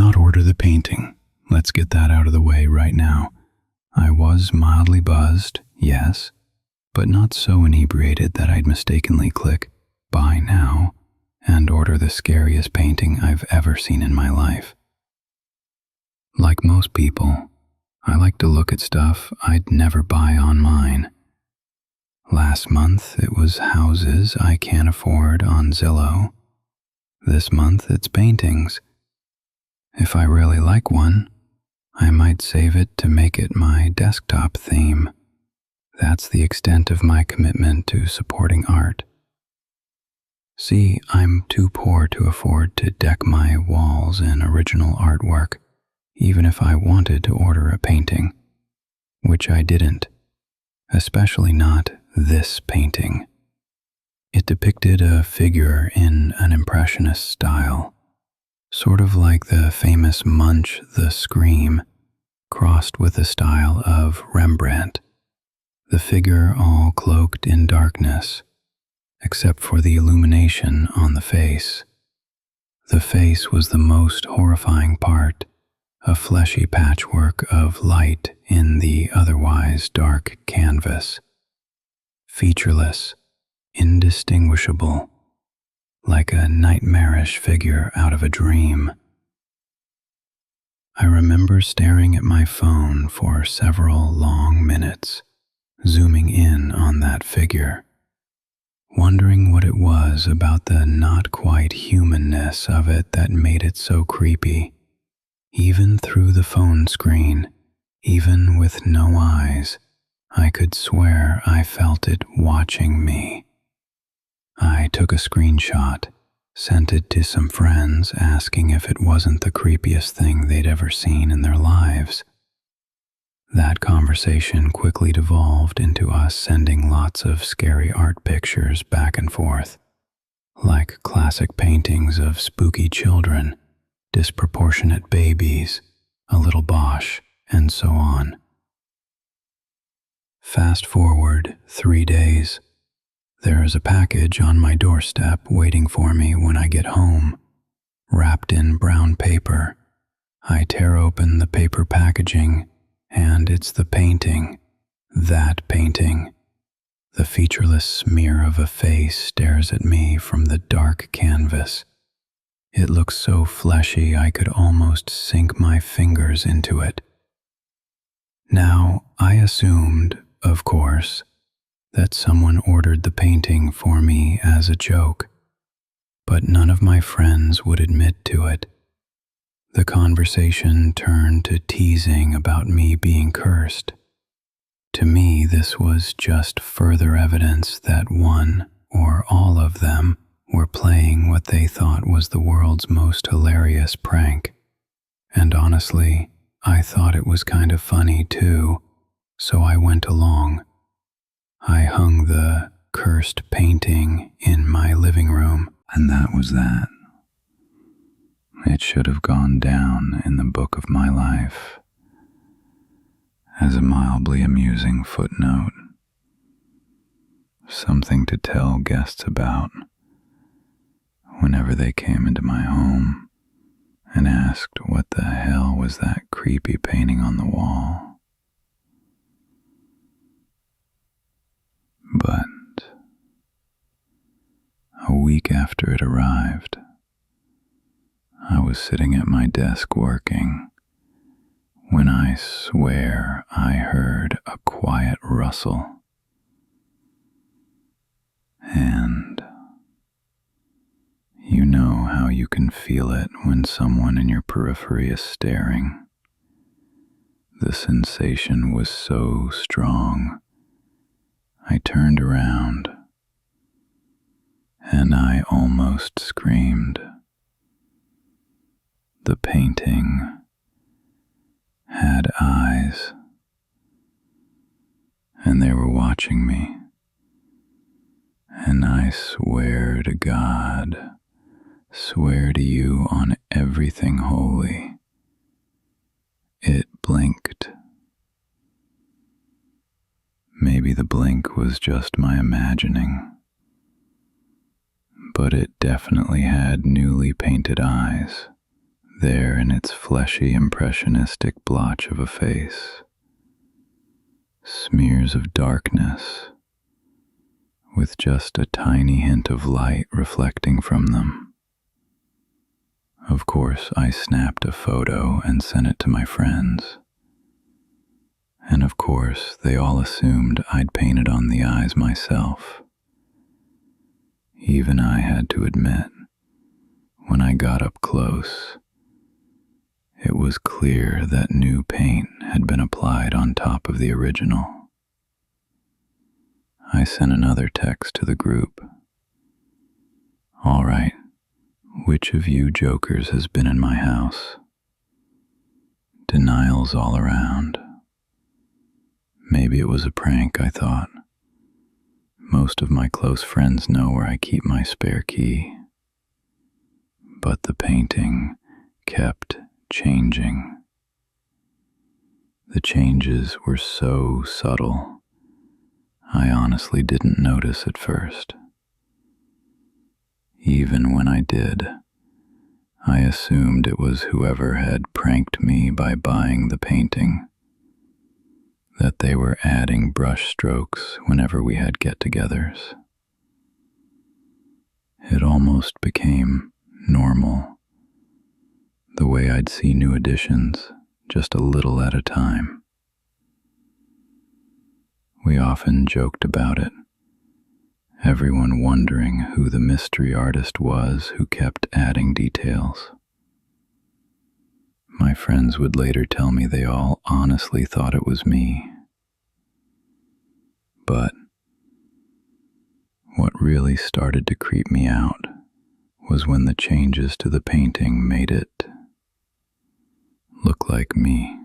not order the painting. Let's get that out of the way right now. I was mildly buzzed, yes, but not so inebriated that I'd mistakenly click buy now and order the scariest painting I've ever seen in my life. Like most people, I like to look at stuff I'd never buy on mine. Last month it was houses I can't afford on Zillow. This month it's paintings. If I really like one, I might save it to make it my desktop theme. That's the extent of my commitment to supporting art. See, I'm too poor to afford to deck my walls in original artwork, even if I wanted to order a painting, which I didn't, especially not this painting. It depicted a figure in an impressionist style, sort of like the famous Munch the Scream, crossed with the style of Rembrandt. The figure all cloaked in darkness, except for the illumination on the face. The face was the most horrifying part, a fleshy patchwork of light in the otherwise dark canvas. Featureless, indistinguishable, like a nightmarish figure out of a dream. I remember staring at my phone for several long minutes, zooming in on that figure, wondering what it was about the not quite humanness of it that made it so creepy. Even through the phone screen, even with no eyes, I could swear I felt it watching me. I took a screenshot, sent it to some friends asking if it wasn't the creepiest thing they'd ever seen in their lives. That conversation quickly devolved into us sending lots of scary art pictures back and forth, like classic paintings of spooky children, disproportionate babies, a little Bosch, and so on. Fast forward 3 days. There is a package on my doorstep waiting for me when I get home, wrapped in brown paper. I tear open the paper packaging, and it's the painting, that painting. The featureless smear of a face stares at me from the dark canvas. It looks so fleshy I could almost sink my fingers into it. Now, I assumed, of course, that someone ordered the painting for me as a joke, but none of my friends would admit to it. The conversation turned to teasing about me being cursed. To me, this was just further evidence that one or all of them were playing what they thought was the world's most hilarious prank. And honestly, I thought it was kind of funny too, so I went along. I hung the cursed painting in my living room, and that was that. It should have gone down in the book of my life as a mildly amusing footnote, something to tell guests about whenever they came into my home and asked what the hell was that creepy painting on the wall. But a week after it arrived, I was sitting at my desk working when I swear I heard a quiet rustle. And you know how you can feel it when someone in your periphery is staring. The sensation was so strong, I turned around and I almost screamed. The painting had eyes, and they were watching me, and I swear to God, swear to you on everything holy, it blinked. Maybe the blink was just my imagining, but it definitely had newly painted eyes. there in its fleshy, impressionistic blotch of a face. Smears of darkness, with just a tiny hint of light reflecting from them. Of course, I snapped a photo and sent it to my friends. And of course, they all assumed I'd painted on the eyes myself. Even I had to admit, when I got up close, it was clear that new paint had been applied on top of the original. I sent another text to the group. All right, which of you jokers has been in my house? Denials all around. Maybe it was a prank, I thought. Most of my close friends know where I keep my spare key. But the painting kept changing. The changes were so subtle, I honestly didn't notice at first. Even when I did, I assumed it was whoever had pranked me by buying the painting, that they were adding brush strokes whenever we had get-togethers. It almost became normal, the way I'd see new additions just a little at a time. We often joked about it, everyone wondering who the mystery artist was who kept adding details. My friends would later tell me they all honestly thought it was me. But what really started to creep me out was when the changes to the painting made it look like me.